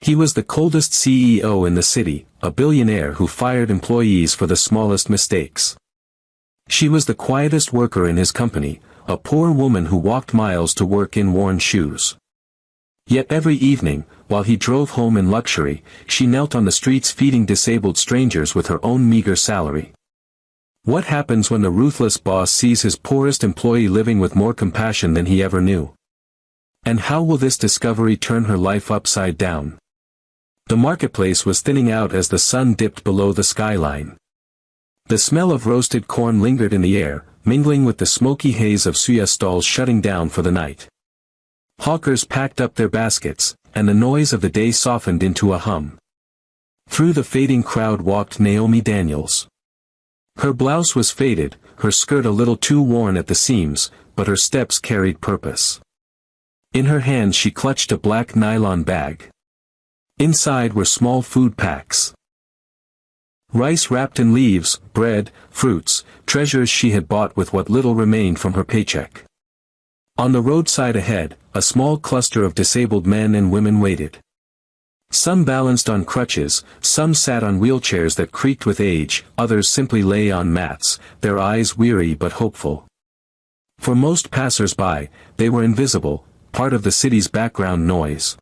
He was the coldest CEO in the city, a billionaire who fired employees for the smallest mistakes. She was the quietest worker in his company, a poor woman who walked miles to work in worn shoes. Yet every evening, while he drove home in luxury, she knelt on the streets feeding disabled strangers with her own meager salary. What happens when the ruthless boss sees his poorest employee living with more compassion than he ever knew? And how will this discovery turn her life upside down? The marketplace was thinning out as the sun dipped below the skyline. The smell of roasted corn lingered in the air, mingling with the smoky haze of suya stalls shutting down for the night. Hawkers packed up their baskets, and the noise of the day softened into a hum. Through the fading crowd walked Naomi Daniels. Her blouse was faded, her skirt a little too worn at the seams, but her steps carried purpose. In her hand she clutched a black nylon bag. Inside were small food packs. Rice wrapped in leaves, bread, fruits, treasures she had bought with what little remained from her paycheck. On the roadside ahead, a small cluster of disabled men and women waited. Some balanced on crutches, some sat on wheelchairs that creaked with age, others simply lay on mats, their eyes weary but hopeful. For most passers-by, they were invisible, part of the city's background noise.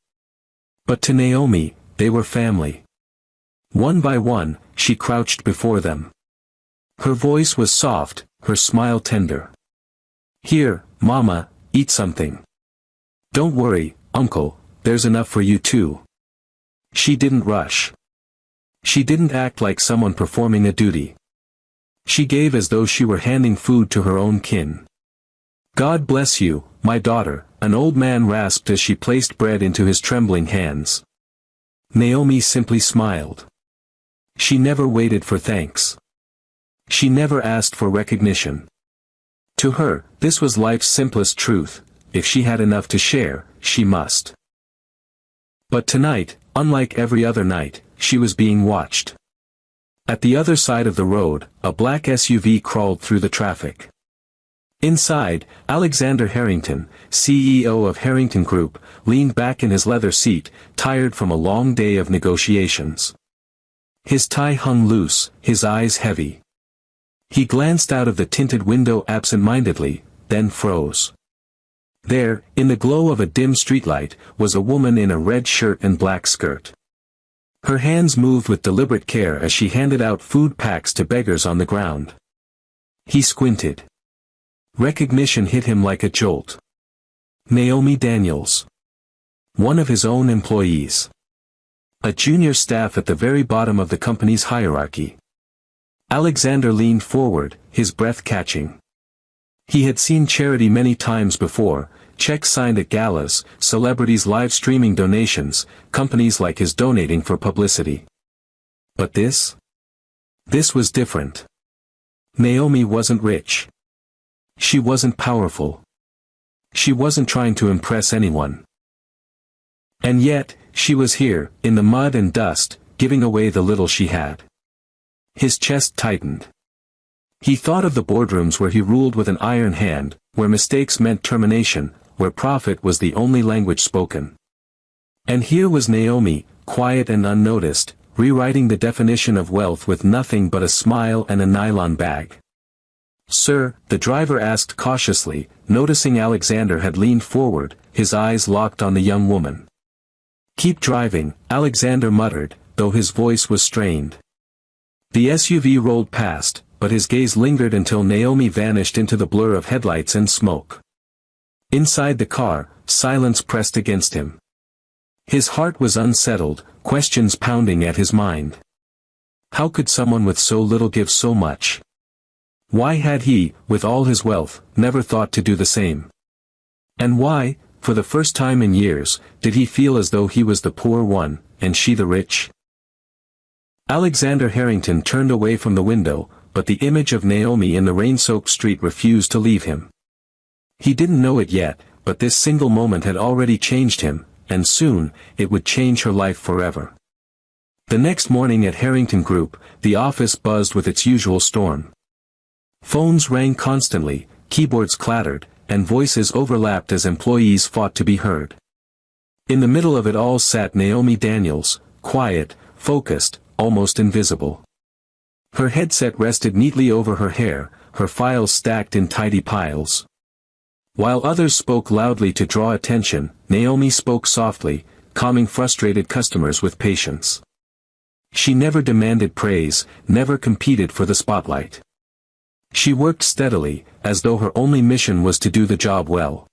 But to Naomi, they were family. One by one, she crouched before them. Her voice was soft, her smile tender. "Here, Mama, eat something. Don't worry, Uncle, there's enough for you too." She didn't rush. She didn't act like someone performing a duty. She gave as though she were handing food to her own kin. "God bless you, my daughter," an old man rasped as she placed bread into his trembling hands. Naomi simply smiled. She never waited for thanks. She never asked for recognition. To her, this was life's simplest truth: if she had enough to share, she must. But tonight, unlike every other night, she was being watched. At the other side of the road, a black SUV crawled through the traffic. Inside, Alexander Harrington, CEO of Harrington Group, leaned back in his leather seat, tired from a long day of negotiations. His tie hung loose, his eyes heavy. He glanced out of the tinted window absent-mindedly, then froze. There, in the glow of a dim streetlight, was a woman in a red shirt and black skirt. Her hands moved with deliberate care as she handed out food packs to beggars on the ground. He squinted. Recognition hit him like a jolt. Naomi Daniels. One of his own employees. A junior staff at the very bottom of the company's hierarchy. Alexander leaned forward, his breath catching. He had seen charity many times before, checks signed at galas, celebrities live-streaming donations, companies like his donating for publicity. But this? This was different. Naomi wasn't rich. She wasn't powerful. She wasn't trying to impress anyone. And yet, she was here, in the mud and dust, giving away the little she had. His chest tightened. He thought of the boardrooms where he ruled with an iron hand, where mistakes meant termination, where profit was the only language spoken. And here was Naomi, quiet and unnoticed, rewriting the definition of wealth with nothing but a smile and a nylon bag. "Sir," the driver asked cautiously, noticing Alexander had leaned forward, his eyes locked on the young woman. "Keep driving," Alexander muttered, though his voice was strained. The SUV rolled past, but his gaze lingered until Naomi vanished into the blur of headlights and smoke. Inside the car, silence pressed against him. His heart was unsettled, questions pounding at his mind. How could someone with so little give so much? Why had he, with all his wealth, never thought to do the same? And why, for the first time in years, did he feel as though he was the poor one, and she the rich? Alexander Harrington turned away from the window, but the image of Naomi in the rain-soaked street refused to leave him. He didn't know it yet, but this single moment had already changed him, and soon, it would change her life forever. The next morning at Harrington Group, the office buzzed with its usual storm. Phones rang constantly, keyboards clattered, and voices overlapped as employees fought to be heard. In the middle of it all sat Naomi Daniels, quiet, focused, almost invisible. Her headset rested neatly over her hair, her files stacked in tidy piles. While others spoke loudly to draw attention, Naomi spoke softly, calming frustrated customers with patience. She never demanded praise, never competed for the spotlight. She worked steadily, as though her only mission was to do the job well.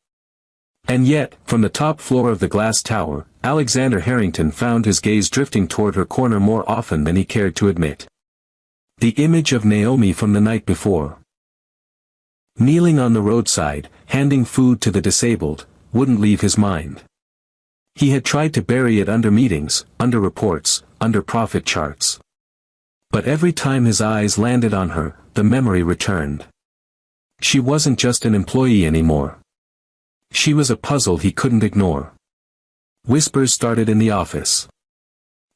And yet, from the top floor of the glass tower, Alexander Harrington found his gaze drifting toward her corner more often than he cared to admit. The image of Naomi from the night before. Kneeling on the roadside, handing food to the disabled, wouldn't leave his mind. He had tried to bury it under meetings, under reports, under profit charts. But every time his eyes landed on her, the memory returned. She wasn't just an employee anymore. She was a puzzle he couldn't ignore. Whispers started in the office.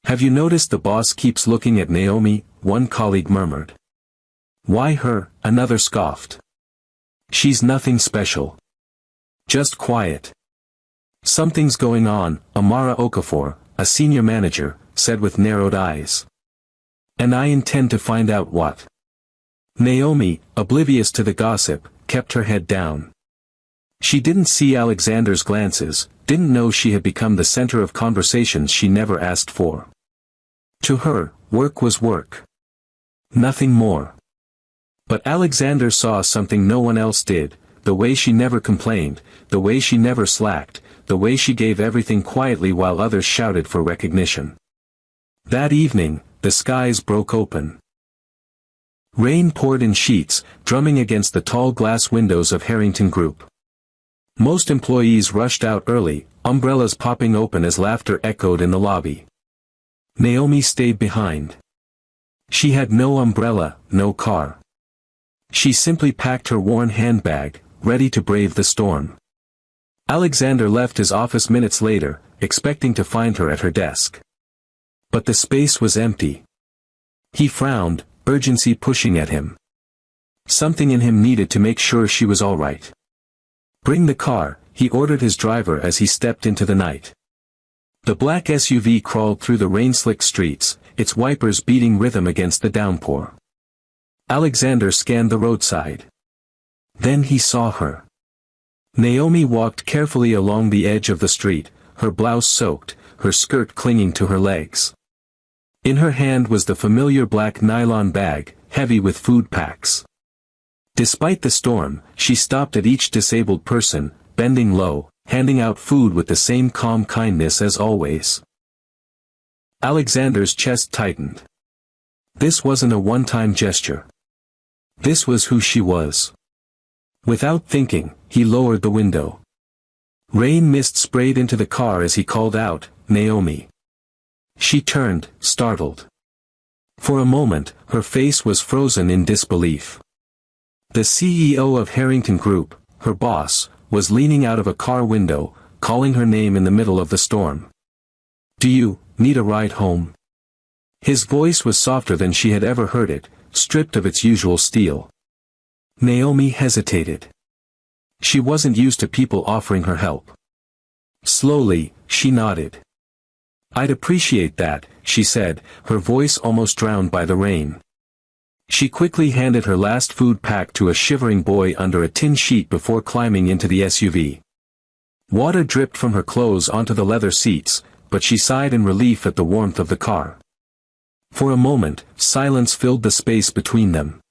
"Have you noticed the boss keeps looking at Naomi?" one colleague murmured. "Why her?" another scoffed. "She's nothing special. Just quiet." "Something's going on," Amara Okafor, a senior manager, said with narrowed eyes. "And I intend to find out what." Naomi, oblivious to the gossip, kept her head down. She didn't see Alexander's glances, didn't know she had become the center of conversations she never asked for. To her, work was work. Nothing more. But Alexander saw something no one else did, the way she never complained, the way she never slacked, the way she gave everything quietly while others shouted for recognition. That evening, the skies broke open. Rain poured in sheets, drumming against the tall glass windows of Harrington Group. Most employees rushed out early, umbrellas popping open as laughter echoed in the lobby. Naomi stayed behind. She had no umbrella, no car. She simply packed her worn handbag, ready to brave the storm. Alexander left his office minutes later, expecting to find her at her desk. But the space was empty. He frowned, urgency pushing at him. Something in him needed to make sure she was all right. "Bring the car," he ordered his driver as he stepped into the night. The black SUV crawled through the rain-slicked streets, its wipers beating rhythm against the downpour. Alexander scanned the roadside. Then he saw her. Naomi walked carefully along the edge of the street, her blouse soaked, her skirt clinging to her legs. In her hand was the familiar black nylon bag, heavy with food packs. Despite the storm, she stopped at each disabled person, bending low, handing out food with the same calm kindness as always. Alexander's chest tightened. This wasn't a one-time gesture. This was who she was. Without thinking, he lowered the window. Rain mist sprayed into the car as he called out, "Naomi." She turned, startled. For a moment, her face was frozen in disbelief. The CEO of Harrington Group, her boss, was leaning out of a car window, calling her name in the middle of the storm. "Do you need a ride home?" His voice was softer than she had ever heard it, stripped of its usual steel. Naomi hesitated. She wasn't used to people offering her help. Slowly, she nodded. "I'd appreciate that," she said, her voice almost drowned by the rain. She quickly handed her last food pack to a shivering boy under a tin sheet before climbing into the SUV. Water dripped from her clothes onto the leather seats, but she sighed in relief at the warmth of the car. For a moment, silence filled the space between them.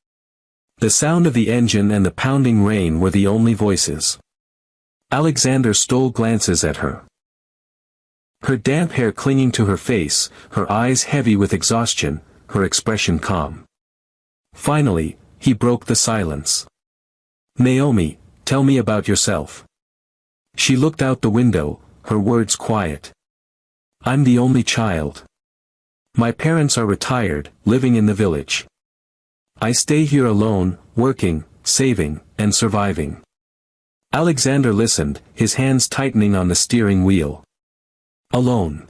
The sound of the engine and the pounding rain were the only voices. Alexander stole glances at her. Her damp hair clinging to her face, her eyes heavy with exhaustion, her expression calm. Finally, he broke the silence. "Naomi, tell me about yourself." She looked out the window, her words quiet. "I'm the only child. My parents are retired, living in the village. I stay here alone, working, saving, and surviving." Alexander listened, his hands tightening on the steering wheel. Alone.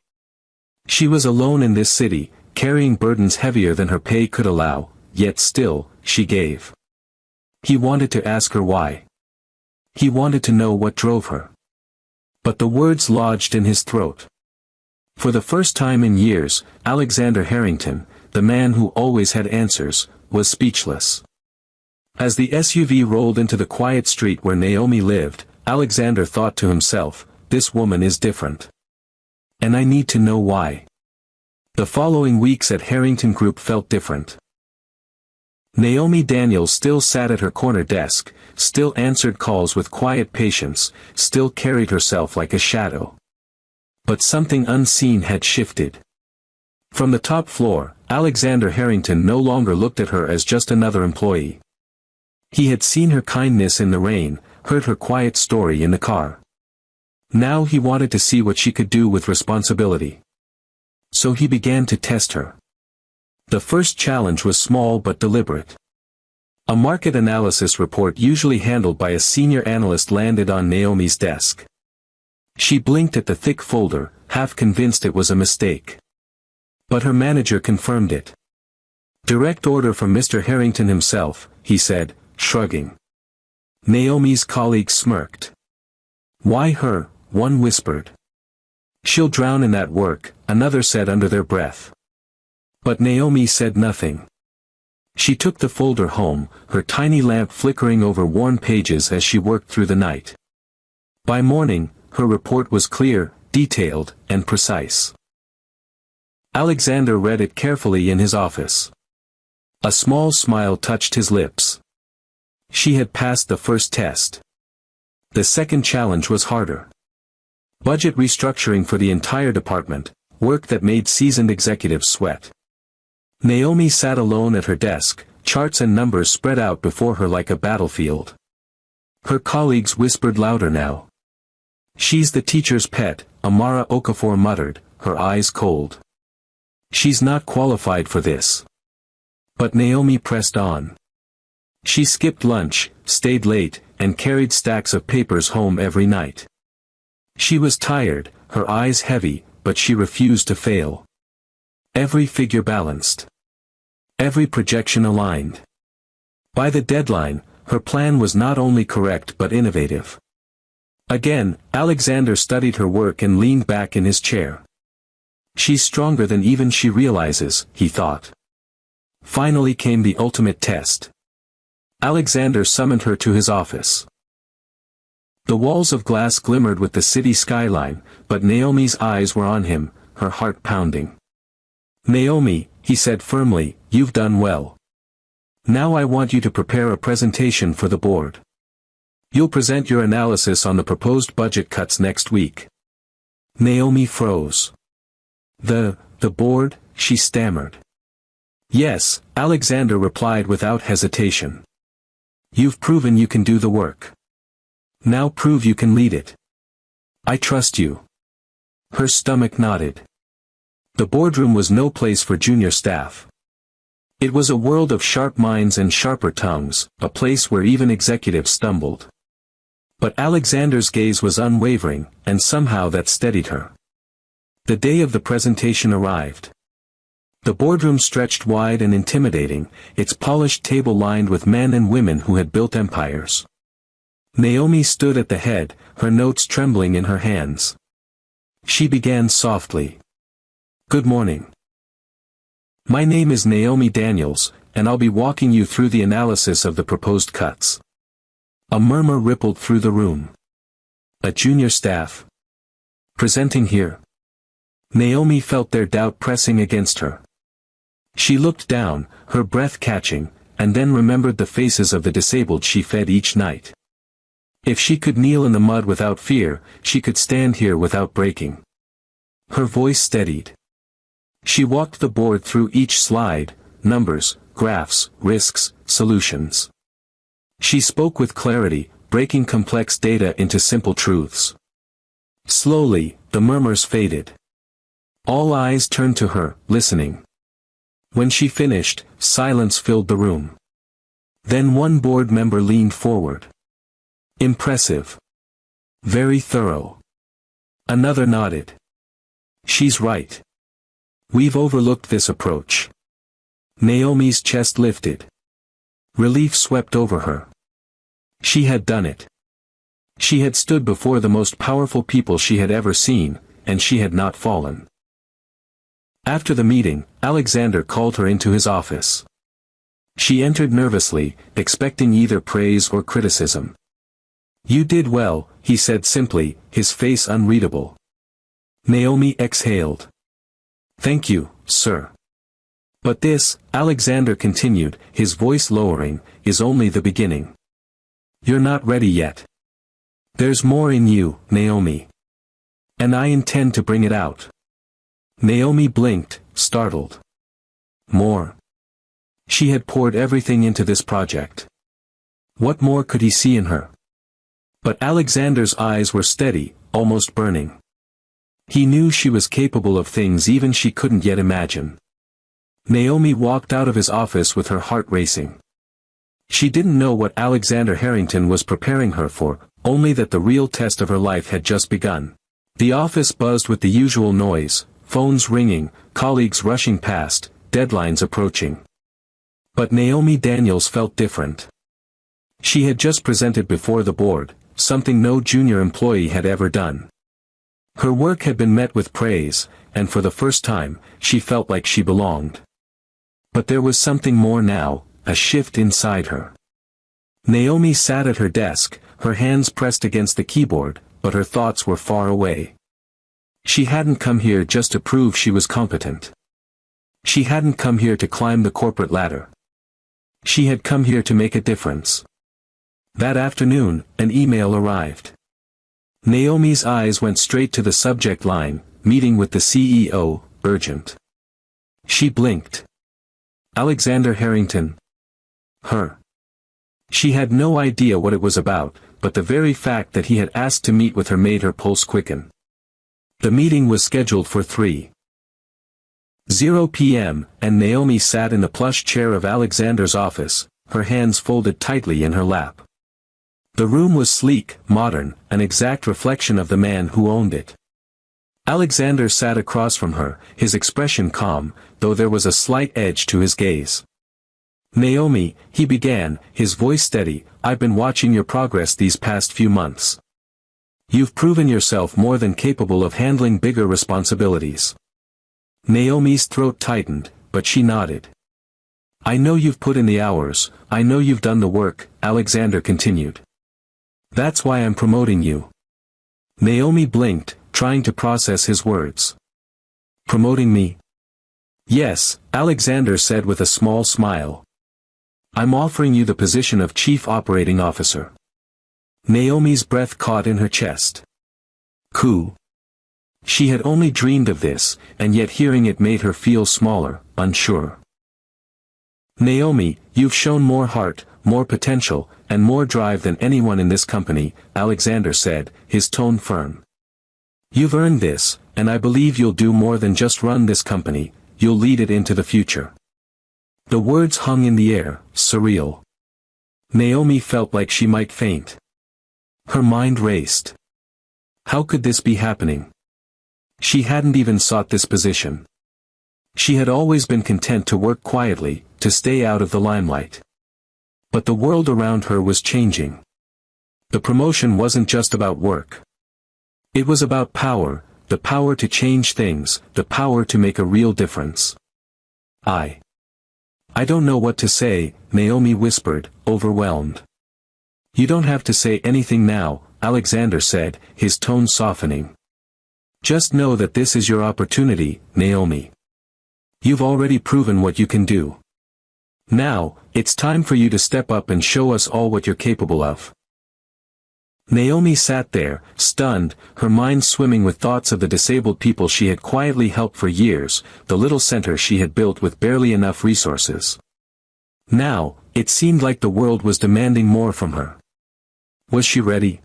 She was alone in this city, carrying burdens heavier than her pay could allow, yet still, she gave. He wanted to ask her why. He wanted to know what drove her. But the words lodged in his throat. For the first time in years, Alexander Harrington, the man who always had answers, was speechless. As the SUV rolled into the quiet street where Naomi lived, Alexander thought to himself, this woman is different. And I need to know why. The following weeks at Harrington Group felt different. Naomi Daniels still sat at her corner desk, still answered calls with quiet patience, still carried herself like a shadow. But something unseen had shifted. From the top floor, Alexander Harrington no longer looked at her as just another employee. He had seen her kindness in the rain, heard her quiet story in the car. Now he wanted to see what she could do with responsibility. So he began to test her. The first challenge was small but deliberate. A market analysis report usually handled by a senior analyst landed on Naomi's desk. She blinked at the thick folder, half convinced it was a mistake. But her manager confirmed it. Direct order from Mr. Harrington himself, he said, shrugging. Naomi's colleague smirked. Why her? One whispered. She'll drown in that work, another said under their breath. But Naomi said nothing. She took the folder home, her tiny lamp flickering over worn pages as she worked through the night. By morning, her report was clear, detailed, and precise. Alexander read it carefully in his office. A small smile touched his lips. She had passed the first test. The second challenge was harder. Budget restructuring for the entire department, work that made seasoned executives sweat. Naomi sat alone at her desk, charts and numbers spread out before her like a battlefield. Her colleagues whispered louder now. She's the teacher's pet, Amara Okafor muttered, her eyes cold. She's not qualified for this. But Naomi pressed on. She skipped lunch, stayed late, and carried stacks of papers home every night. She was tired, her eyes heavy, but she refused to fail. Every figure balanced. Every projection aligned. By the deadline, her plan was not only correct but innovative. Again, Alexander studied her work and leaned back in his chair. She's stronger than even she realizes, he thought. Finally came the ultimate test. Alexander summoned her to his office. The walls of glass glimmered with the city skyline, but Naomi's eyes were on him, her heart pounding. Naomi, he said firmly, you've done well. Now I want you to prepare a presentation for the board. You'll present your analysis on the proposed budget cuts next week. Naomi froze. The board, she stammered. Yes, Alexander replied without hesitation. You've proven you can do the work. Now prove you can lead it. I trust you. Her stomach nodded. The boardroom was no place for junior staff. It was a world of sharp minds and sharper tongues, a place where even executives stumbled. But Alexander's gaze was unwavering, and somehow that steadied her. The day of the presentation arrived. The boardroom stretched wide and intimidating, its polished table lined with men and women who had built empires. Naomi stood at the head, her notes trembling in her hands. She began softly. Good morning. My name is Naomi Daniels, and I'll be walking you through the analysis of the proposed cuts. A murmur rippled through the room. A junior staff. Presenting here. Naomi felt their doubt pressing against her. She looked down, her breath catching, and then remembered the faces of the disabled she fed each night. If she could kneel in the mud without fear, she could stand here without breaking. Her voice steadied. She walked the board through each slide, numbers, graphs, risks, solutions. She spoke with clarity, breaking complex data into simple truths. Slowly, the murmurs faded. All eyes turned to her, listening. When she finished, silence filled the room. Then one board member leaned forward. Impressive. Very thorough. Another nodded. She's right. We've overlooked this approach. Naomi's chest lifted. Relief swept over her. She had done it. She had stood before the most powerful people she had ever seen, and she had not fallen. After the meeting, Alexander called her into his office. She entered nervously, expecting either praise or criticism. "You did well," he said simply, his face unreadable. Naomi exhaled. "Thank you, sir. But this," Alexander continued, his voice lowering, "is only the beginning. You're not ready yet. There's more in you, Naomi. And I intend to bring it out." Naomi blinked, startled. More. She had poured everything into this project. What more could he see in her? But Alexander's eyes were steady, almost burning. He knew she was capable of things even she couldn't yet imagine. Naomi walked out of his office with her heart racing. She didn't know what Alexander Harrington was preparing her for, only that the real test of her life had just begun. The office buzzed with the usual noise, phones ringing, colleagues rushing past, deadlines approaching. But Naomi Daniels felt different. She had just presented before the board, something no junior employee had ever done. Her work had been met with praise, and for the first time, she felt like she belonged. But there was something more now, a shift inside her. Naomi sat at her desk, her hands pressed against the keyboard, but her thoughts were far away. She hadn't come here just to prove she was competent. She hadn't come here to climb the corporate ladder. She had come here to make a difference. That afternoon, an email arrived. Naomi's eyes went straight to the subject line, "Meeting with the CEO, urgent." She blinked. Alexander Harrington. Her. She had no idea what it was about, but the very fact that he had asked to meet with her made her pulse quicken. The meeting was scheduled for 3:00 p.m., and Naomi sat in the plush chair of Alexander's office, her hands folded tightly in her lap. The room was sleek, modern, an exact reflection of the man who owned it. Alexander sat across from her, his expression calm, though there was a slight edge to his gaze. "Naomi," he began, his voice steady, "I've been watching your progress these past few months. You've proven yourself more than capable of handling bigger responsibilities." Naomi's throat tightened, but she nodded. "I know you've put in the hours, I know you've done the work," Alexander continued. "That's why I'm promoting you." Naomi blinked, trying to process his words. "Promoting me?" "Yes," Alexander said with a small smile. "I'm offering you the position of Chief Operating Officer." Naomi's breath caught in her chest. Coup. She had only dreamed of this, and yet hearing it made her feel smaller, unsure. "Naomi, you've shown more heart, more potential, and more drive than anyone in this company," Alexander said, his tone firm. "You've earned this, and I believe you'll do more than just run this company, you'll lead it into the future." The words hung in the air, surreal. Naomi felt like she might faint. Her mind raced. How could this be happening? She hadn't even sought this position. She had always been content to work quietly, to stay out of the limelight. But the world around her was changing. The promotion wasn't just about work. It was about power, the power to change things, the power to make a real difference. I don't know what to say," Naomi whispered, overwhelmed. "You don't have to say anything now," Alexander said, his tone softening. "Just know that this is your opportunity, Naomi. You've already proven what you can do. Now, it's time for you to step up and show us all what you're capable of." Naomi sat there, stunned, her mind swimming with thoughts of the disabled people she had quietly helped for years, the little center she had built with barely enough resources. Now, it seemed like the world was demanding more from her. Was she ready?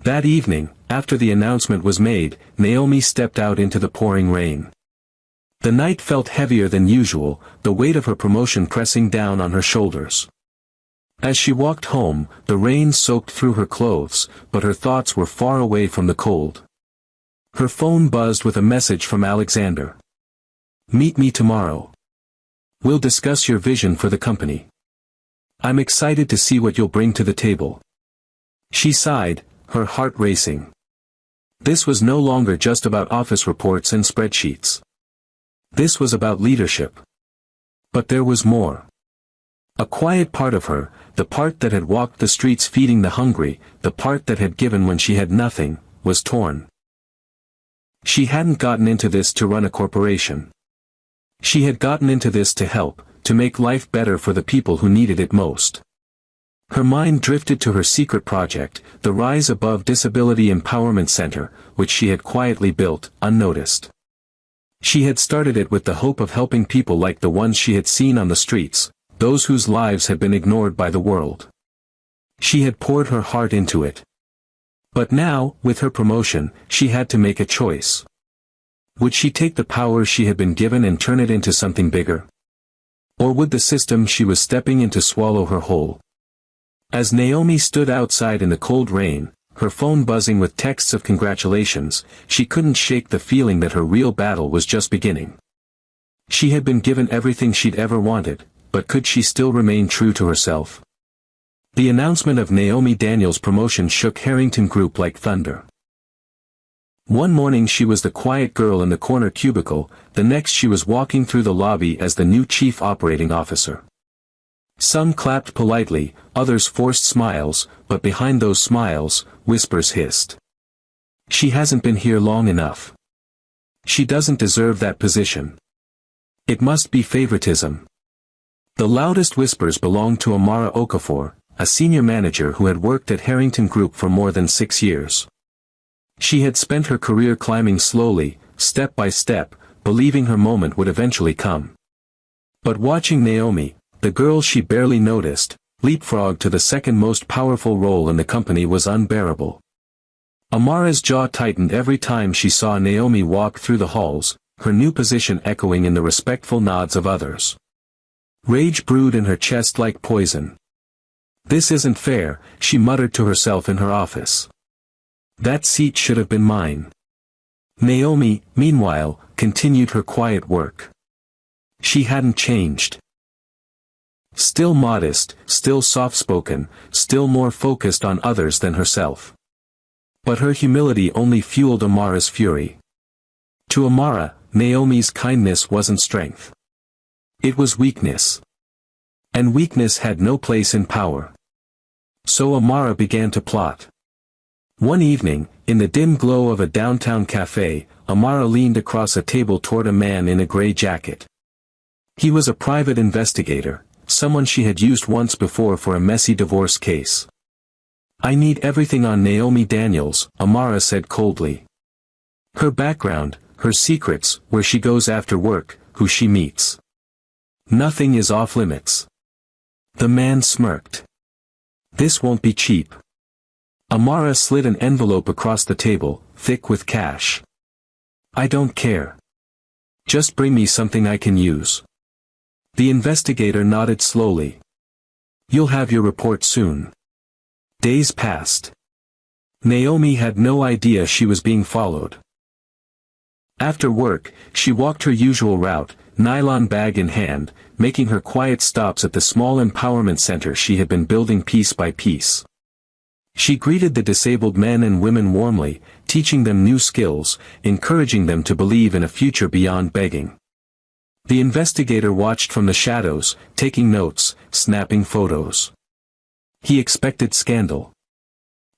That evening, after the announcement was made, Naomi stepped out into the pouring rain. The night felt heavier than usual, the weight of her promotion pressing down on her shoulders. As she walked home, the rain soaked through her clothes, but her thoughts were far away from the cold. Her phone buzzed with a message from Alexander. "Meet me tomorrow. We'll discuss your vision for the company. I'm excited to see what you'll bring to the table." She sighed, her heart racing. This was no longer just about office reports and spreadsheets. This was about leadership. But there was more. A quiet part of her, the part that had walked the streets feeding the hungry, the part that had given when she had nothing, was torn. She hadn't gotten into this to run a corporation. She had gotten into this to help, to make life better for the people who needed it most. Her mind drifted to her secret project, the Rise Above Disability Empowerment Center, which she had quietly built, unnoticed. She had started it with the hope of helping people like the ones she had seen on the streets, those whose lives had been ignored by the world. She had poured her heart into it. But now, with her promotion, she had to make a choice. Would she take the power she had been given and turn it into something bigger? Or would the system she was stepping into swallow her whole? As Naomi stood outside in the cold rain, her phone buzzing with texts of congratulations, she couldn't shake the feeling that her real battle was just beginning. She had been given everything she'd ever wanted, but could she still remain true to herself? The announcement of Naomi Daniels' promotion shook Harrington Group like thunder. One morning she was the quiet girl in the corner cubicle, the next she was walking through the lobby as the new chief operating officer. Some clapped politely, others forced smiles, but behind those smiles, whispers hissed. She hasn't been here long enough. She doesn't deserve that position. It must be favoritism. The loudest whispers belonged to Amara Okafor, a senior manager who had worked at Harrington Group for more than 6 years. She had spent her career climbing slowly, step by step, believing her moment would eventually come. But watching Naomi, the girl she barely noticed, leapfrog to the second most powerful role in the company was unbearable. Amara's jaw tightened every time she saw Naomi walk through the halls, her new position echoing in the respectful nods of others. Rage brewed in her chest like poison. "This isn't fair," she muttered to herself in her office. "That seat should have been mine." Naomi, meanwhile, continued her quiet work. She hadn't changed. Still modest, still soft-spoken, still more focused on others than herself. But her humility only fueled Amara's fury. To Amara, Naomi's kindness wasn't strength. It was weakness. And weakness had no place in power. So Amara began to plot. One evening, in the dim glow of a downtown cafe, Amara leaned across a table toward a man in a gray jacket. He was a private investigator, someone she had used once before for a messy divorce case. "I need everything on Naomi Daniels," Amara said coldly. "Her background, her secrets, where she goes after work, who she meets. Nothing is off limits." The man smirked. "This won't be cheap." Amara slid an envelope across the table, thick with cash. "I don't care. Just bring me something I can use." The investigator nodded slowly. "You'll have your report soon." Days passed. Naomi had no idea she was being followed. After work, she walked her usual route, nylon bag in hand, making her quiet stops at the small empowerment center she had been building piece by piece. She greeted the disabled men and women warmly, teaching them new skills, encouraging them to believe in a future beyond begging. The investigator watched from the shadows, taking notes, snapping photos. He expected scandal.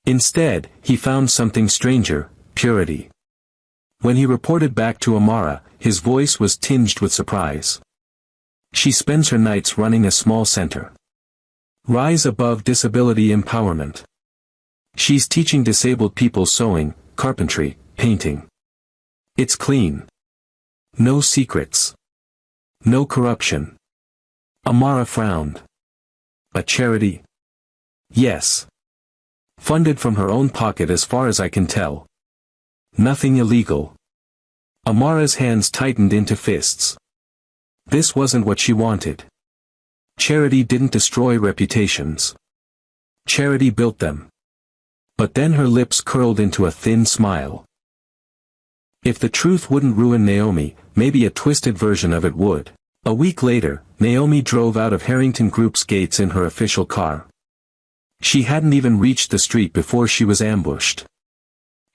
Instead, he found something stranger, purity. When he reported back to Amara, his voice was tinged with surprise. "She spends her nights running a small center. Rise Above Disability Empowerment. She's teaching disabled people sewing, carpentry, painting. It's clean. No secrets. No corruption." Amara frowned. "A charity?" "Yes. Funded from her own pocket as far as I can tell. Nothing illegal." Amara's hands tightened into fists. This wasn't what she wanted. Charity didn't destroy reputations. Charity built them. But then her lips curled into a thin smile. If the truth wouldn't ruin Naomi, maybe a twisted version of it would. A week later, Naomi drove out of Harrington Group's gates in her official car. She hadn't even reached the street before she was ambushed.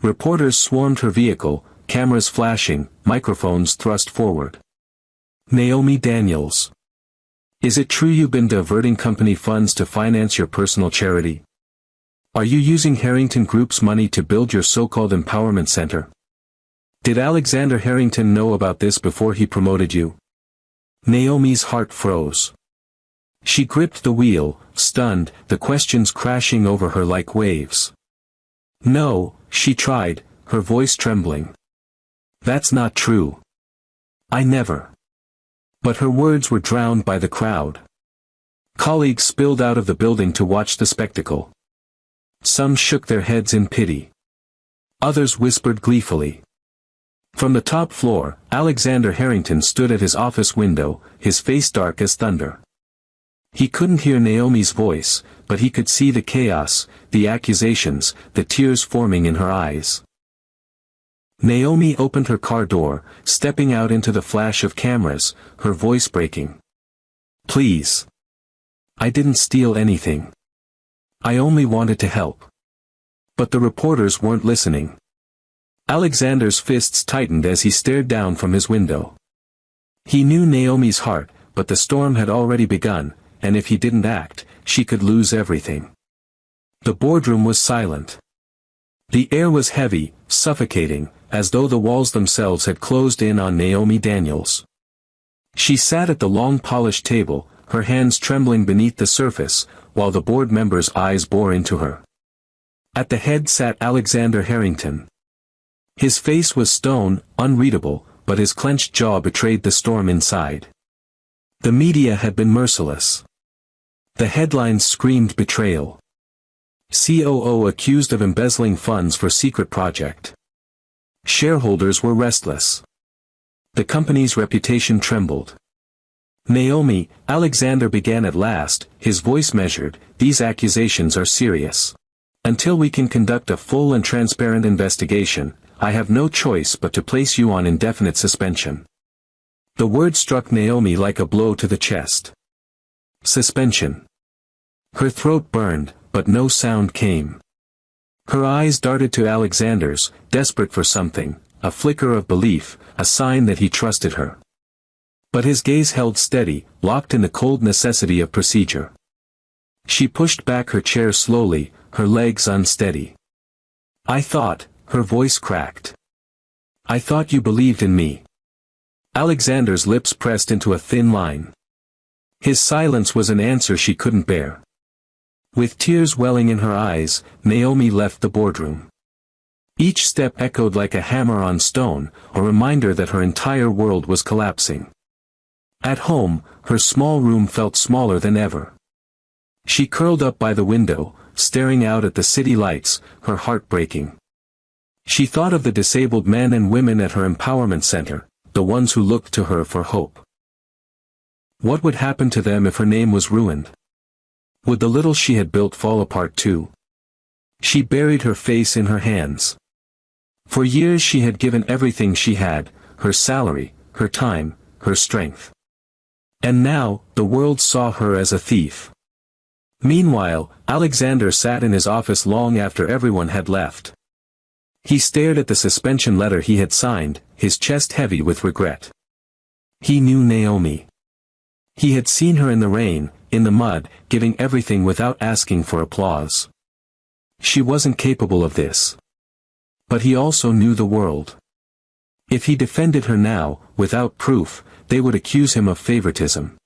Reporters swarmed her vehicle, cameras flashing, microphones thrust forward. Naomi Daniels. Is it true you've been diverting company funds to finance your personal charity? Are you using Harrington Group's money to build your so-called empowerment center? Did Alexander Harrington know about this before he promoted you? Naomi's heart froze. She gripped the wheel, stunned, the questions crashing over her like waves. No, she tried, her voice trembling. That's not true. I never. But her words were drowned by the crowd. Colleagues spilled out of the building to watch the spectacle. Some shook their heads in pity. Others whispered gleefully. From the top floor, Alexander Harrington stood at his office window, his face dark as thunder. He couldn't hear Naomi's voice, but he could see the chaos, the accusations, the tears forming in her eyes. Naomi opened her car door, stepping out into the flash of cameras, her voice breaking. Please. I didn't steal anything. I only wanted to help. But the reporters weren't listening. Alexander's fists tightened as he stared down from his window. He knew Naomi's heart, but the storm had already begun, and if he didn't act, she could lose everything. The boardroom was silent. The air was heavy, suffocating, as though the walls themselves had closed in on Naomi Daniels. She sat at the long polished table, her hands trembling beneath the surface, while the board members' eyes bore into her. At the head sat Alexander Harrington. His face was stone, unreadable, but his clenched jaw betrayed the storm inside. The media had been merciless. The headlines screamed betrayal. COO accused of embezzling funds for secret project. Shareholders were restless. The company's reputation trembled. Naomi, Alexander began at last, his voice measured, these accusations are serious. Until we can conduct a full and transparent investigation, I have no choice but to place you on indefinite suspension. The word struck Naomi like a blow to the chest. Suspension. Her throat burned, but no sound came. Her eyes darted to Alexander's, desperate for something, a flicker of belief, a sign that he trusted her. But his gaze held steady, locked in the cold necessity of procedure. She pushed back her chair slowly, her legs unsteady. I thought, her voice cracked. I thought you believed in me. Alexander's lips pressed into a thin line. His silence was an answer she couldn't bear. With tears welling in her eyes, Naomi left the boardroom. Each step echoed like a hammer on stone, a reminder that her entire world was collapsing. At home, her small room felt smaller than ever. She curled up by the window, staring out at the city lights, her heart breaking. She thought of the disabled men and women at her empowerment center, the ones who looked to her for hope. What would happen to them if her name was ruined? Would the little she had built fall apart too? She buried her face in her hands. For years she had given everything she had, her salary, her time, her strength. And now, the world saw her as a thief. Meanwhile, Alexander sat in his office long after everyone had left. He stared at the suspension letter he had signed, his chest heavy with regret. He knew Naomi. He had seen her in the rain, in the mud, giving everything without asking for applause. She wasn't capable of this. But he also knew the world. If he defended her now, without proof, they would accuse him of favoritism.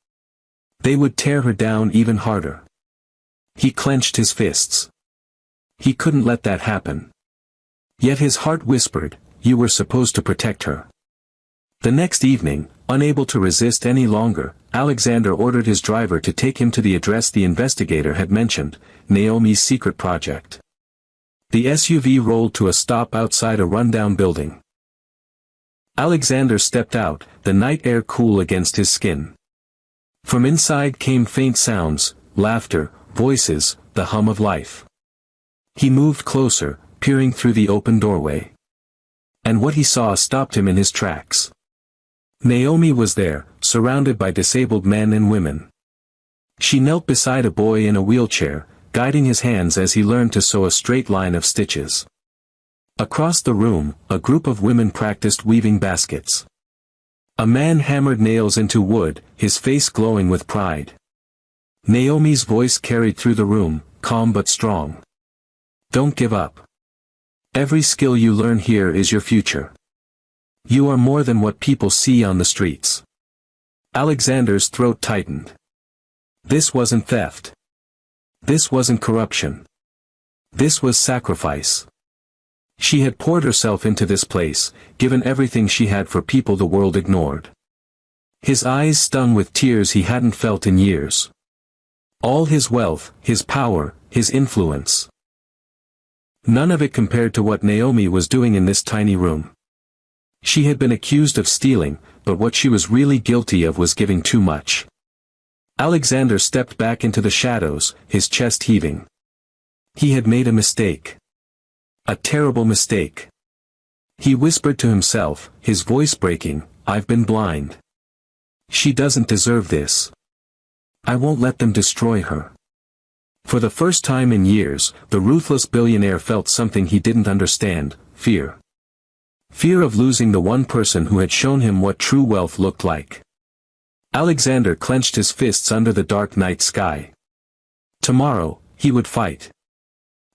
They would tear her down even harder. He clenched his fists. He couldn't let that happen. Yet his heart whispered, you were supposed to protect her. The next evening, unable to resist any longer, Alexander ordered his driver to take him to the address the investigator had mentioned, Naomi's secret project. The SUV rolled to a stop outside a rundown building. Alexander stepped out, the night air cool against his skin. From inside came faint sounds, laughter, voices, the hum of life. He moved closer, peering through the open doorway. And what he saw stopped him in his tracks. Naomi was there, surrounded by disabled men and women. She knelt beside a boy in a wheelchair, guiding his hands as he learned to sew a straight line of stitches. Across the room, a group of women practiced weaving baskets. A man hammered nails into wood, his face glowing with pride. Naomi's voice carried through the room, calm but strong. Don't give up. Every skill you learn here is your future. You are more than what people see on the streets. Alexander's throat tightened. This wasn't theft. This wasn't corruption. This was sacrifice. She had poured herself into this place, given everything she had for people the world ignored. His eyes stung with tears he hadn't felt in years. All his wealth, his power, his influence. None of it compared to what Naomi was doing in this tiny room. She had been accused of stealing, but what she was really guilty of was giving too much. Alexander stepped back into the shadows, his chest heaving. He had made a mistake. A terrible mistake. He whispered to himself, his voice breaking, I've been blind. She doesn't deserve this. I won't let them destroy her. For the first time in years, the ruthless billionaire felt something he didn't understand, fear. Fear of losing the one person who had shown him what true wealth looked like. Alexander clenched his fists under the dark night sky. Tomorrow, he would fight.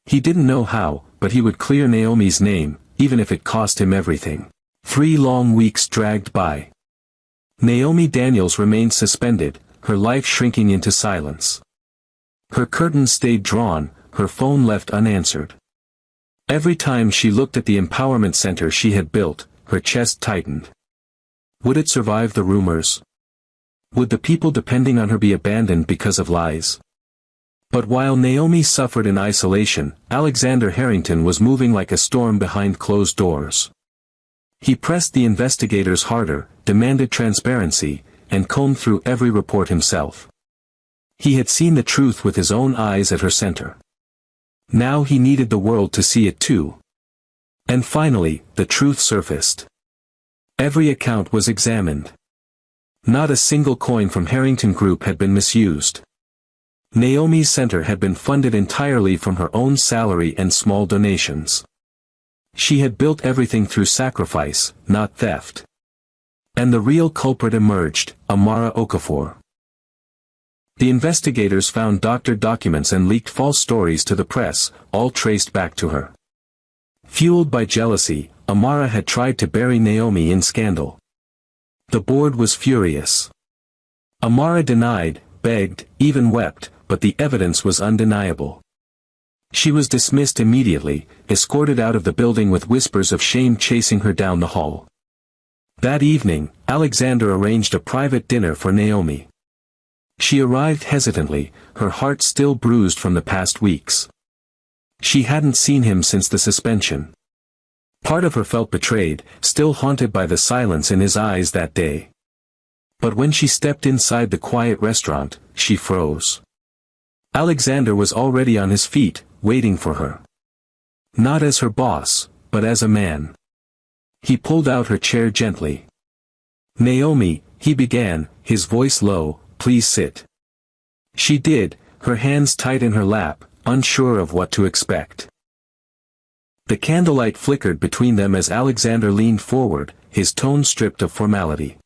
He didn't know how, but he would clear Naomi's name, even if it cost him everything. 3 long weeks dragged by. Naomi Daniels remained suspended, her life shrinking into silence. Her curtains stayed drawn, her phone left unanswered. Every time she looked at the empowerment center she had built, her chest tightened. Would it survive the rumors? Would the people depending on her be abandoned because of lies? But while Naomi suffered in isolation, Alexander Harrington was moving like a storm behind closed doors. He pressed the investigators harder, demanded transparency, and combed through every report himself. He had seen the truth with his own eyes at her center. Now he needed the world to see it too. And finally, the truth surfaced. Every account was examined. Not a single coin from Harrington Group had been misused. Naomi's center had been funded entirely from her own salary and small donations. She had built everything through sacrifice, not theft. And the real culprit emerged, Amara Okafor. The investigators found doctored documents and leaked false stories to the press, all traced back to her. Fueled by jealousy, Amara had tried to bury Naomi in scandal. The board was furious. Amara denied, begged, even wept, but the evidence was undeniable. She was dismissed immediately, escorted out of the building with whispers of shame chasing her down the hall. That evening, Alexander arranged a private dinner for Naomi. She arrived hesitantly, her heart still bruised from the past weeks. She hadn't seen him since the suspension. Part of her felt betrayed, still haunted by the silence in his eyes that day. But when she stepped inside the quiet restaurant, she froze. Alexander was already on his feet, waiting for her. Not as her boss, but as a man. He pulled out her chair gently. Naomi, he began, his voice low, please sit. She did, her hands tight in her lap, unsure of what to expect. The candlelight flickered between them as Alexander leaned forward, his tone stripped of formality.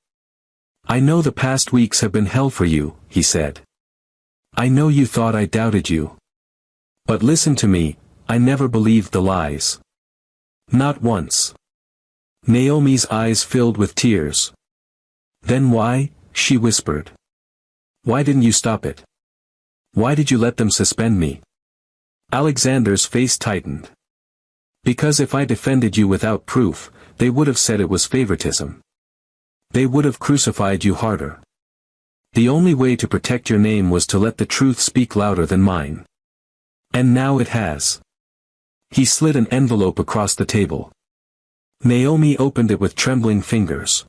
I know the past weeks have been hell for you, he said. I know you thought I doubted you. But listen to me, I never believed the lies. Not once. Naomi's eyes filled with tears. Then why, she whispered. Why didn't you stop it? Why did you let them suspend me? Alexander's face tightened. Because if I defended you without proof, they would have said it was favoritism. They would have crucified you harder. The only way to protect your name was to let the truth speak louder than mine. And now it has. He slid an envelope across the table. Naomi opened it with trembling fingers.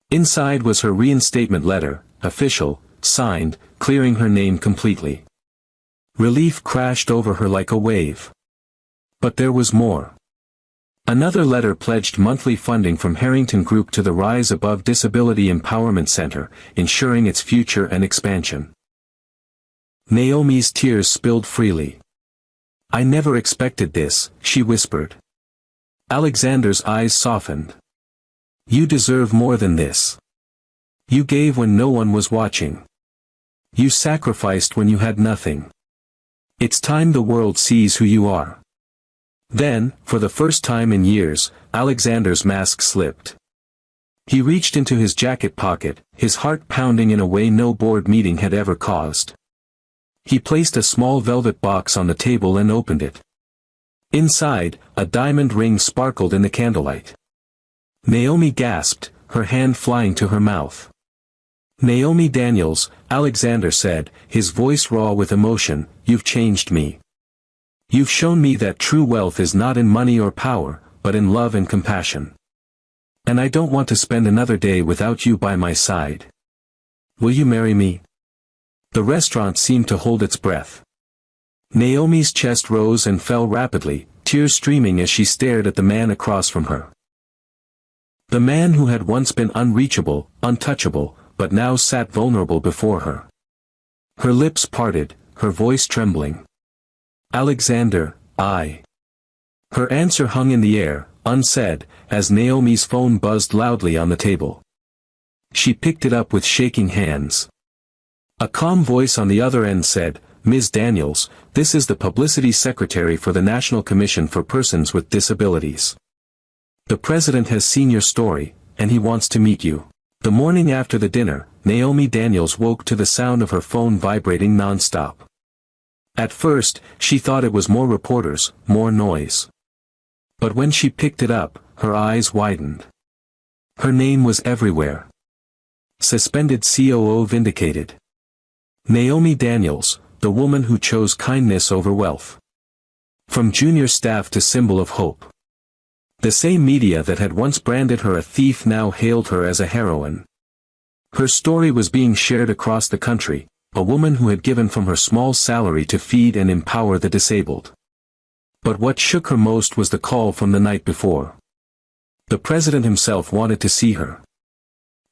Inside was her reinstatement letter, official, signed, clearing her name completely. Relief crashed over her like a wave. But there was more. Another letter pledged monthly funding from Harrington Group to the Rise Above Disability Empowerment Center, ensuring its future and expansion. Naomi's tears spilled freely. "I never expected this," she whispered. Alexander's eyes softened. "You deserve more than this. You gave when no one was watching. You sacrificed when you had nothing. It's time the world sees who you are." Then, for the first time in years, Alexander's mask slipped. He reached into his jacket pocket, his heart pounding in a way no board meeting had ever caused. He placed a small velvet box on the table and opened it. Inside, a diamond ring sparkled in the candlelight. Naomi gasped, her hand flying to her mouth. "Naomi Daniels," Alexander said, his voice raw with emotion, "you've changed me. You've shown me that true wealth is not in money or power, but in love and compassion. And I don't want to spend another day without you by my side. Will you marry me?" The restaurant seemed to hold its breath. Naomi's chest rose and fell rapidly, tears streaming as she stared at the man across from her. The man who had once been unreachable, untouchable, but now sat vulnerable before her. Her lips parted, her voice trembling. "Alexander, I." Her answer hung in the air, unsaid, as Naomi's phone buzzed loudly on the table. She picked it up with shaking hands. A calm voice on the other end said, "Ms. Daniels, this is the publicity secretary for the National Commission for Persons with Disabilities. The president has seen your story, and he wants to meet you." The morning after the dinner, Naomi Daniels woke to the sound of her phone vibrating non-stop. At first, she thought it was more reporters, more noise. But when she picked it up, her eyes widened. Her name was everywhere. Suspended COO vindicated. Naomi Daniels, the woman who chose kindness over wealth. From junior staff to symbol of hope. The same media that had once branded her a thief now hailed her as a heroine. Her story was being shared across the country, a woman who had given from her small salary to feed and empower the disabled. But what shook her most was the call from the night before. The president himself wanted to see her.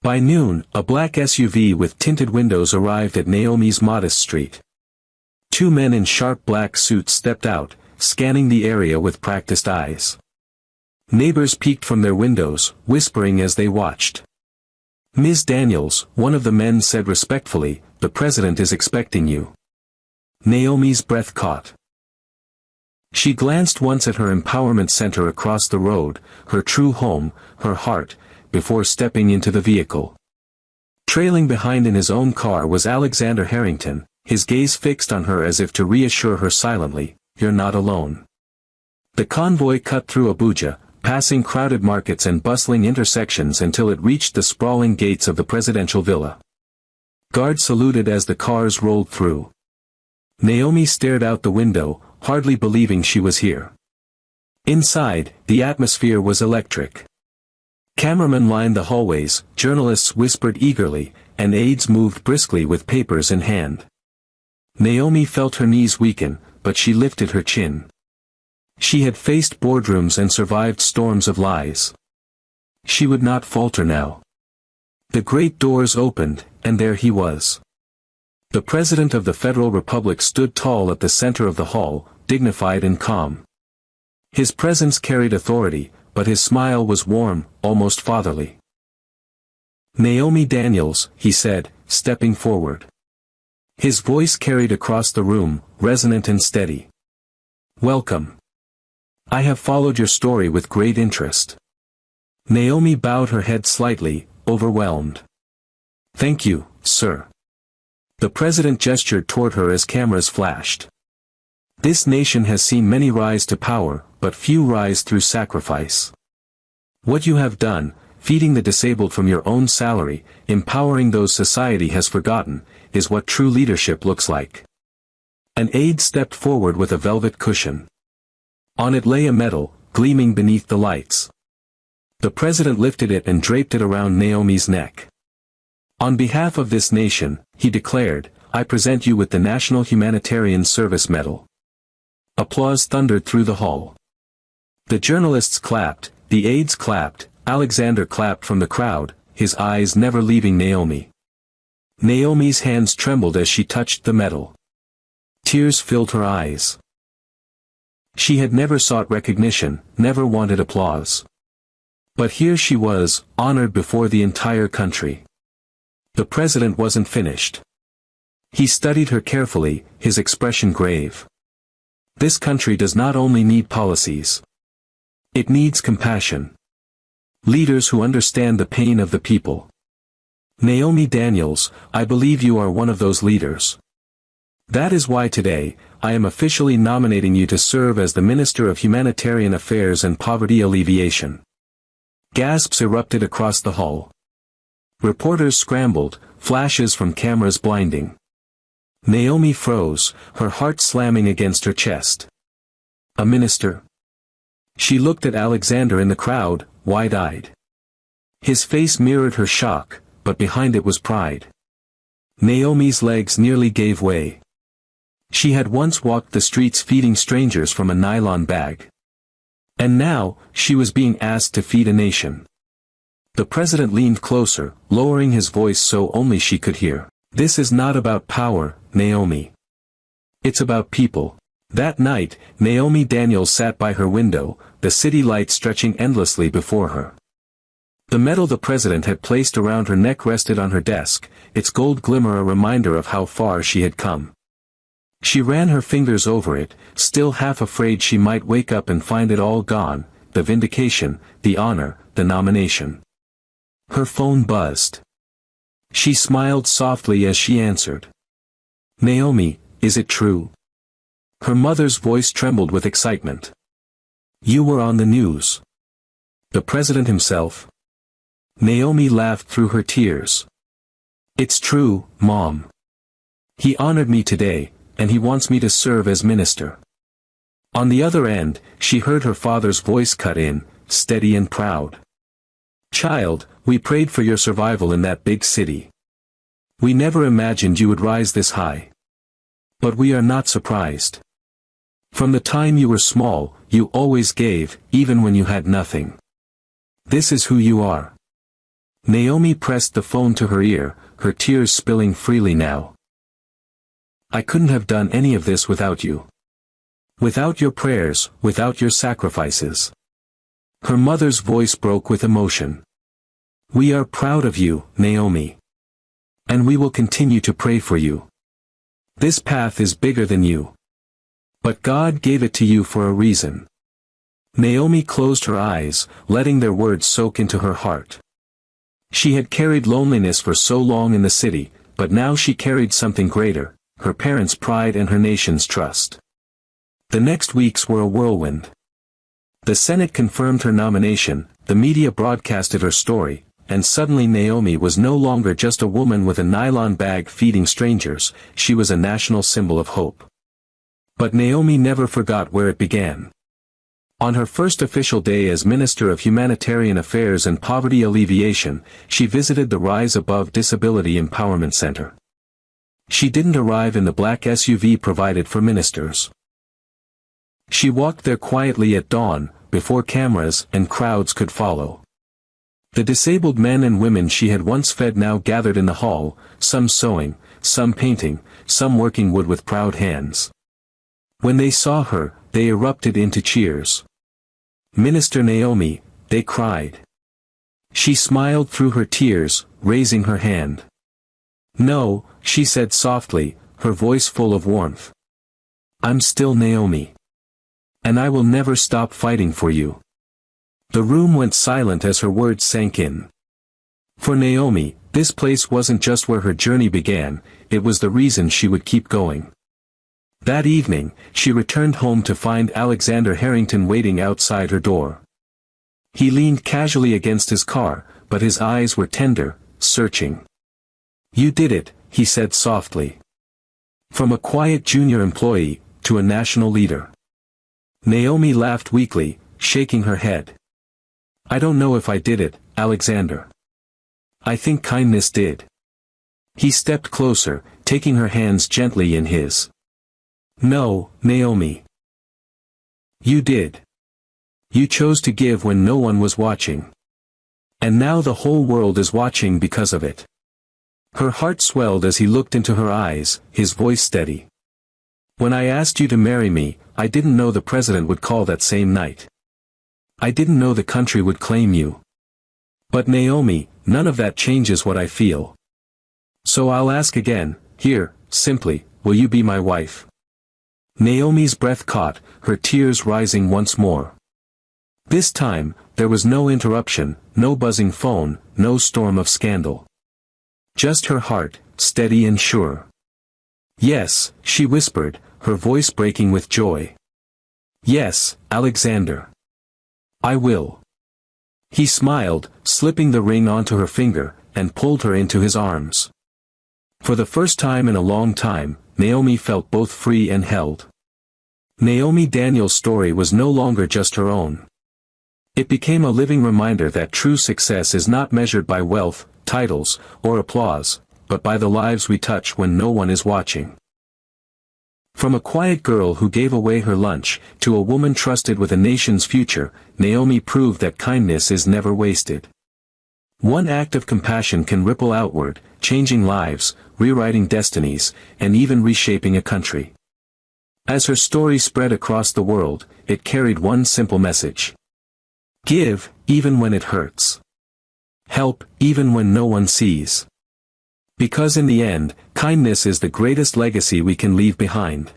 By noon, a black SUV with tinted windows arrived at Naomi's modest street. Two men in sharp black suits stepped out, scanning the area with practiced eyes. Neighbors peeked from their windows, whispering as they watched. "Ms. Daniels," one of the men said respectfully, "the president is expecting you." Naomi's breath caught. She glanced once at her empowerment center across the road, her true home, her heart, before stepping into the vehicle. Trailing behind in his own car was Alexander Harrington, his gaze fixed on her as if to reassure her silently, "You're not alone." The convoy cut through Abuja, passing crowded markets and bustling intersections until it reached the sprawling gates of the presidential villa. Guards saluted as the cars rolled through. Naomi stared out the window, hardly believing she was here. Inside, the atmosphere was electric. Cameramen lined the hallways, journalists whispered eagerly, and aides moved briskly with papers in hand. Naomi felt her knees weaken, but she lifted her chin. She had faced boardrooms and survived storms of lies. She would not falter now. The great doors opened, and there he was. The President of the Federal Republic stood tall at the center of the hall, dignified and calm. His presence carried authority, but his smile was warm, almost fatherly. "Naomi Daniels," he said, stepping forward. His voice carried across the room, resonant and steady. "Welcome. I have followed your story with great interest." Naomi bowed her head slightly, overwhelmed. "Thank you, sir." The president gestured toward her as cameras flashed. "This nation has seen many rise to power, but few rise through sacrifice. What you have done, feeding the disabled from your own salary, empowering those society has forgotten, is what true leadership looks like." An aide stepped forward with a velvet cushion. On it lay a medal, gleaming beneath the lights. The president lifted it and draped it around Naomi's neck. "On behalf of this nation," he declared, "I present you with the National Humanitarian Service Medal." Applause thundered through the hall. The journalists clapped, the aides clapped, Alexander clapped from the crowd, his eyes never leaving Naomi. Naomi's hands trembled as she touched the medal. Tears filled her eyes. She had never sought recognition, never wanted applause. But here she was, honored before the entire country. The president wasn't finished. He studied her carefully, his expression grave. This country does not only need policies. It needs compassion. Leaders who understand the pain of the people. Naomi Daniels, I believe you are one of those leaders. That is why today, I am officially nominating you to serve as the Minister of Humanitarian Affairs and Poverty Alleviation. Gasps erupted across the hall. Reporters scrambled, flashes from cameras blinding. Naomi froze, her heart slamming against her chest. A minister? She looked at Alexander in the crowd, wide-eyed. His face mirrored her shock, but behind it was pride. Naomi's legs nearly gave way. She had once walked the streets feeding strangers from a nylon bag. And now, she was being asked to feed a nation. The president leaned closer, lowering his voice so only she could hear. This is not about power, Naomi. It's about people. That night, Naomi Daniels sat by her window, the city light stretching endlessly before her. The medal the president had placed around her neck rested on her desk, its gold glimmer a reminder of how far she had come. She ran her fingers over it, still half afraid she might wake up and find it all gone, the vindication, the honor, the nomination. Her phone buzzed. She smiled softly as she answered. Naomi, is it true? Her mother's voice trembled with excitement. You were on the news. The president himself? Naomi laughed through her tears. It's true, Mom. He honored me today, and he wants me to serve as minister. On the other end, she heard her father's voice cut in, steady and proud. Child, we prayed for your survival in that big city. We never imagined you would rise this high. But we are not surprised. From the time you were small, you always gave, even when you had nothing. This is who you are. Naomi pressed the phone to her ear, her tears spilling freely now. I couldn't have done any of this without you. Without your prayers, without your sacrifices. Her mother's voice broke with emotion. We are proud of you, Naomi. And we will continue to pray for you. This path is bigger than you. But God gave it to you for a reason. Naomi closed her eyes, letting their words soak into her heart. She had carried loneliness for so long in the city, but now she carried something greater, her parents' pride and her nation's trust. The next weeks were a whirlwind. The Senate confirmed her nomination, the media broadcasted her story, and suddenly Naomi was no longer just a woman with a nylon bag feeding strangers, she was a national symbol of hope. But Naomi never forgot where it began. On her first official day as Minister of Humanitarian Affairs and Poverty Alleviation, she visited the Rise Above Disability Empowerment Center. She didn't arrive in the black SUV provided for ministers. She walked there quietly at dawn, before cameras and crowds could follow. The disabled men and women she had once fed now gathered in the hall, some sewing, some painting, some working wood with proud hands. When they saw her, they erupted into cheers. Minister Naomi, they cried. She smiled through her tears, raising her hand. No, she said softly, her voice full of warmth. I'm still Naomi. And I will never stop fighting for you. The room went silent as her words sank in. For Naomi, this place wasn't just where her journey began, it was the reason she would keep going. That evening, she returned home to find Alexander Harrington waiting outside her door. He leaned casually against his car, but his eyes were tender, searching. You did it, he said softly. From a quiet junior employee, to a national leader. Naomi laughed weakly, shaking her head. I don't know if I did it, Alexander. I think kindness did. He stepped closer, taking her hands gently in his. No, Naomi. You did. You chose to give when no one was watching. And now the whole world is watching because of it. Her heart swelled as he looked into her eyes, his voice steady. When I asked you to marry me, I didn't know the president would call that same night. I didn't know the country would claim you. But Naomi, none of that changes what I feel. So I'll ask again, here, simply, will you be my wife? Naomi's breath caught, her tears rising once more. This time, there was no interruption, no buzzing phone, no storm of scandal. Just her heart, steady and sure. Yes, she whispered, her voice breaking with joy. Yes, Alexander. I will. He smiled, slipping the ring onto her finger, and pulled her into his arms. For the first time in a long time, Naomi felt both free and held. Naomi Daniel's story was no longer just her own. It became a living reminder that true success is not measured by wealth, titles, or applause, but by the lives we touch when no one is watching. From a quiet girl who gave away her lunch, to a woman trusted with a nation's future, Naomi proved that kindness is never wasted. One act of compassion can ripple outward, changing lives, rewriting destinies, and even reshaping a country. As her story spread across the world, it carried one simple message. Give, even when it hurts. Help, even when no one sees. Because in the end, kindness is the greatest legacy we can leave behind.